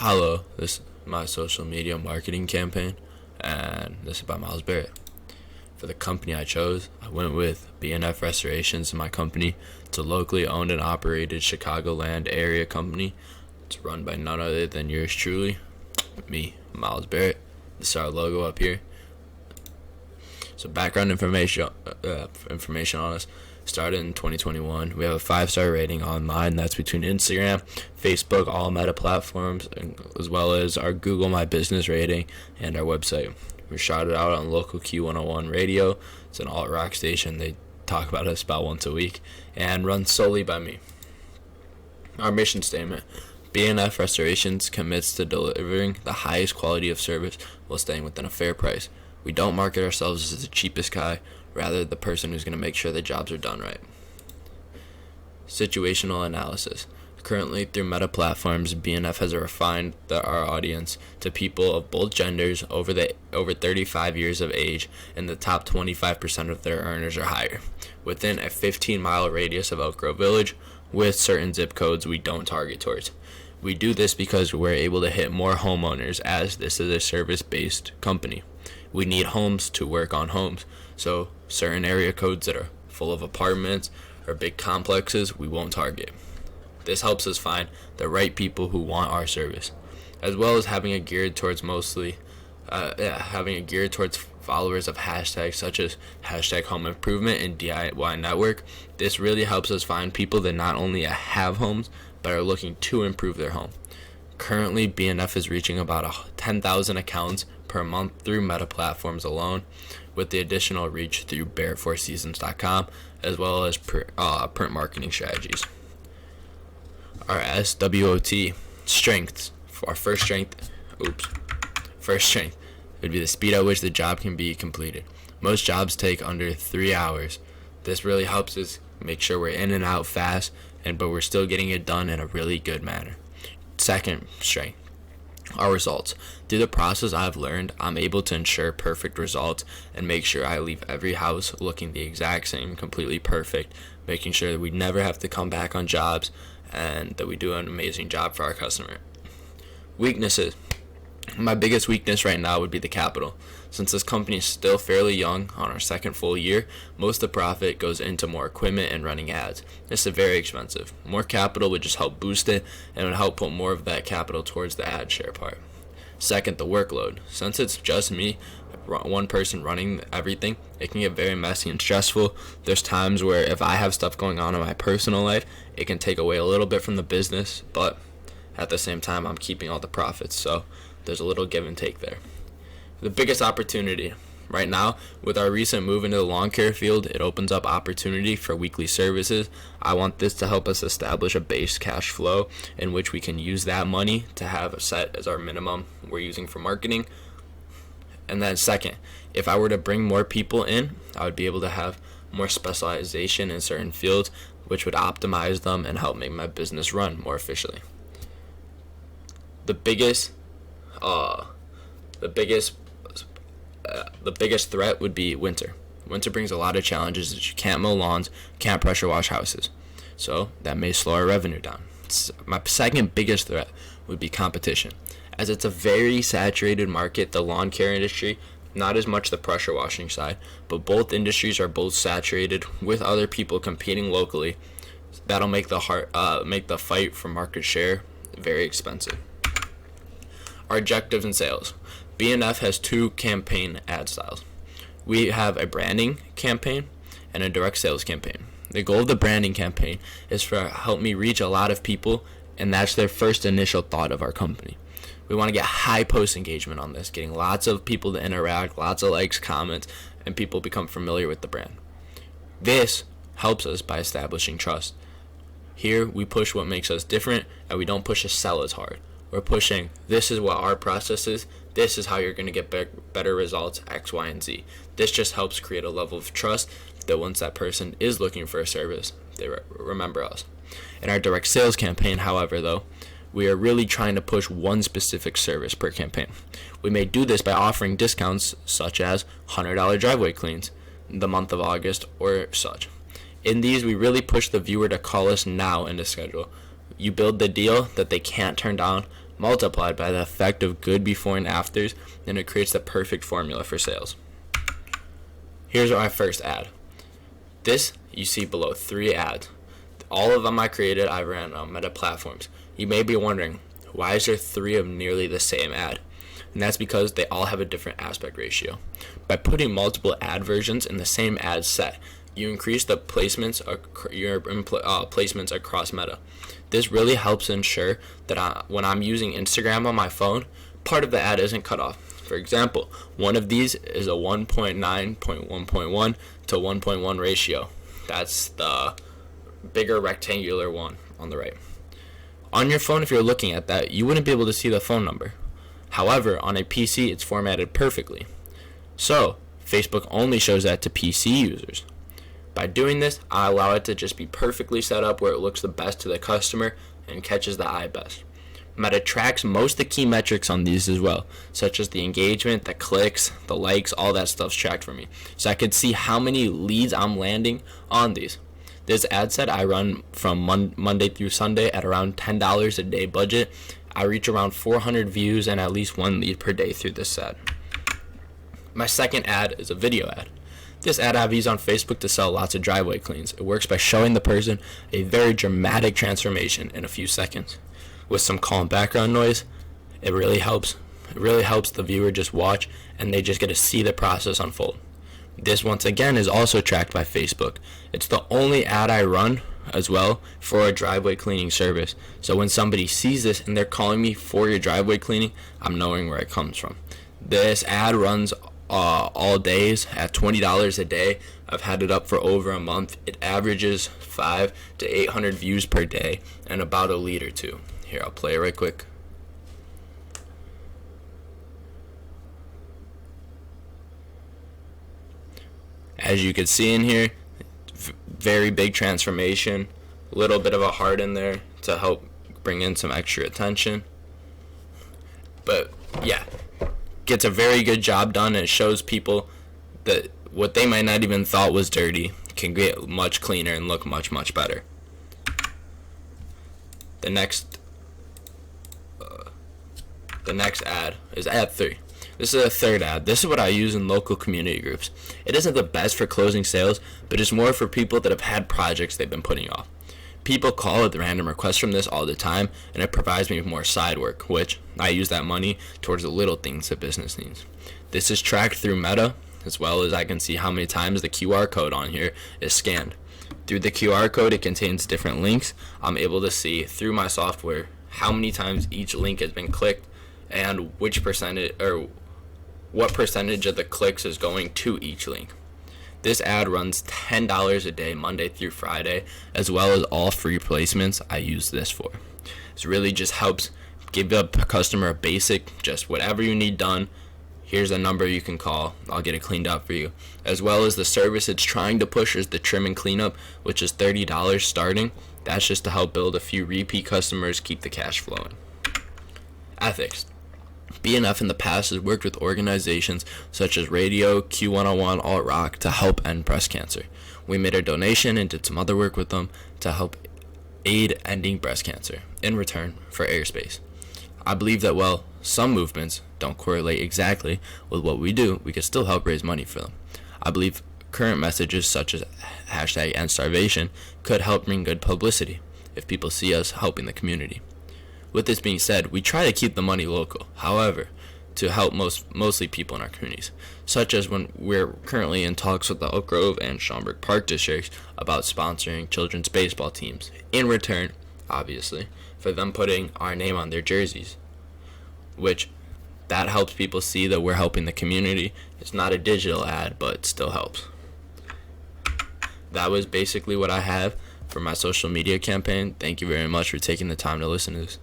Hello, this is my social media marketing campaign, and this is by Miles Barrett. For the company I chose, I went with BNF Restorations in my company. It's a locally owned and operated Chicagoland area company. It's run by none other than yours truly, me, Miles Barrett. This is our logo up here. So background information on us. Started in 2021. We have a 5-star rating online. That's between Instagram, Facebook, all Meta platforms, as well as our Google My Business rating and our website. We're shouted out on local Q101 radio. It's an alt-rock station. They talk about us about once a week and run solely by me. Our mission statement: BNF Restorations commits to delivering the highest quality of service while staying within a fair price. We don't market ourselves as the cheapest guy, rather the person who's going to make sure the jobs are done right. Situational analysis. Currently, through Meta platforms, BNF has refined our audience to people of both genders over 35 years of age, and the top 25% of their earners are higher, within a 15-mile radius of Elk Grove Village, with certain zip codes we don't target towards. We do this because we're able to hit more homeowners, as this is a service-based company. We need homes to work on homes, so certain area codes that are full of apartments or big complexes we won't target. This helps us find the right people who want our service, as well as having it geared towards followers of hashtags such as hashtag home improvement and DIY network. This really helps us find people that not only have homes but are looking to improve their home. Currently, BNF is reaching about 10,000 accounts per month through Meta platforms alone, with the additional reach through BarrettFourSeasons.com, as well as print marketing strategies. Our SWOT strengths. For our first strength would be the speed at which the job can be completed. Most jobs take under 3 hours. This really helps us make sure we're in and out fast, but we're still getting it done in a really good manner. Second strength, our results. Through the process I've learned, I'm able to ensure perfect results and make sure I leave every house looking the exact same, completely perfect, making sure that we never have to come back on jobs and that we do an amazing job for our customer. Weaknesses. My biggest weakness right now would be the capital. Since this company is still fairly young, on our second full year, most of the profit goes into more equipment and running ads. This is very expensive. More capital would just help boost it and would help put more of that capital towards the ad share part. Second, the workload. Since it's just me, one person running everything, it can get very messy and stressful. There's times where if I have stuff going on in my personal life, it can take away a little bit from the business, but at the same time, I'm keeping all the profits, so there's a little give and take there. The biggest opportunity right now, with our recent move into the lawn care field, it opens up opportunity for weekly services. I want this to help us establish a base cash flow in which we can use that money to have set as our minimum we're using for marketing. And then second, if I were to bring more people in, I would be able to have more specialization in certain fields, which would optimize them and help make my business run more efficiently. The biggest threat would be winter. Winter brings a lot of challenges that you can't mow lawns, can't pressure wash houses. So that may slow our revenue down. My second biggest threat would be competition. As it's a very saturated market, the lawn care industry, not as much the pressure washing side, but both industries are both saturated with other people competing locally. That'll make the fight for market share very expensive. Our objectives and sales. BNF has 2 campaign ad styles. We have a branding campaign and a direct sales campaign. The goal of the branding campaign is to help me reach a lot of people, and that's their first initial thought of our company. We want to get high post engagement on this, getting lots of people to interact, lots of likes, comments, and people become familiar with the brand. This helps us by establishing trust. Here, we push what makes us different, and we don't push to sell as hard. We're pushing, this is what our process is, this is how you're going to get better results, X, Y, and Z. This just helps create a level of trust that once that person is looking for a service, they remember us. In our direct sales campaign, however, though, we are really trying to push one specific service per campaign. We may do this by offering discounts such as $100 driveway cleans in the month of August or such. In these, we really push the viewer to call us now in the schedule. You build the deal that they can't turn down multiplied by the effect of good before and afters, and it creates the perfect formula for sales. Here's my first ad. This you see below, 3 ads. All of them I created, I ran on Meta platforms. You may be wondering, why is there 3 of nearly the same ad? And that's because they all have a different aspect ratio. By putting multiple ad versions in the same ad set, you increase the placements, placements across Meta. This really helps ensure that when I'm using Instagram on my phone, part of the ad isn't cut off. For example, one of these is a 1.9.1.1 to 1.1 ratio. That's the bigger rectangular one on the right. On your phone, if you're looking at that, you wouldn't be able to see the phone number. However, on a PC, it's formatted perfectly. So, Facebook only shows that to PC users. By doing this, I allow it to just be perfectly set up where it looks the best to the customer and catches the eye best. Meta tracks most of the key metrics on these as well, such as the engagement, the clicks, the likes, all that stuff's tracked for me. So I could see how many leads I'm landing on these. This ad set I run from Monday through Sunday at around $10 a day budget. I reach around 400 views and at least 1 lead per day through this ad. My second ad is a video ad. This ad I've used on Facebook to sell lots of driveway cleans. It works by showing the person a very dramatic transformation in a few seconds. With some calm background noise, it really helps. It really helps the viewer just watch and they just get to see the process unfold. This once again is also tracked by Facebook. It's the only ad I run as well for a driveway cleaning service. So when somebody sees this and they're calling me for your driveway cleaning, I'm knowing where it comes from. This ad runs all days at $20 a day. I've had it up for over a month. It averages 500 to 800 views per day and about a lead or two. Here, I'll play it right quick. As you can see in here, very big transformation, a little bit of a heart in there to help bring in some extra attention. But yeah, gets a very good job done, and it shows people that what they might not even thought was dirty can get much cleaner and look much, much better. The next ad is ad 3. This is a third ad. This is what I use in local community groups. It isn't the best for closing sales, but it's more for people that have had projects they've been putting off. People call with random requests from this all the time, and it provides me with more side work, which I use that money towards the little things that business needs. This is tracked through Meta, as well as I can see how many times the QR code on here is scanned. Through the QR code, it contains different links. I'm able to see through my software how many times each link has been clicked and which percentage or what percentage of the clicks is going to each link. This ad runs $10 a day, Monday through Friday, as well as all free placements I use this for. This really just helps give a customer a basic, just whatever you need done. Here's a number you can call. I'll get it cleaned up for you. As well as the service it's trying to push is the trim and cleanup, which is $30 starting. That's just to help build a few repeat customers, keep the cash flowing. Ethics. BNF in the past has worked with organizations such as Radio, Q101, Alt Rock to help end breast cancer. We made a donation and did some other work with them to help aid ending breast cancer in return for airspace. I believe that while some movements don't correlate exactly with what we do, we can still help raise money for them. I believe current messages such as #EndStarvation could help bring good publicity if people see us helping the community. With this being said, we try to keep the money local, however, to help mostly people in our communities, such as when we're currently in talks with the Oak Grove and Schaumburg Park districts about sponsoring children's baseball teams, in return, obviously, for them putting our name on their jerseys, which that helps people see that we're helping the community. It's not a digital ad, but it still helps. That was basically what I have for my social media campaign. Thank you very much for taking the time to listen to this.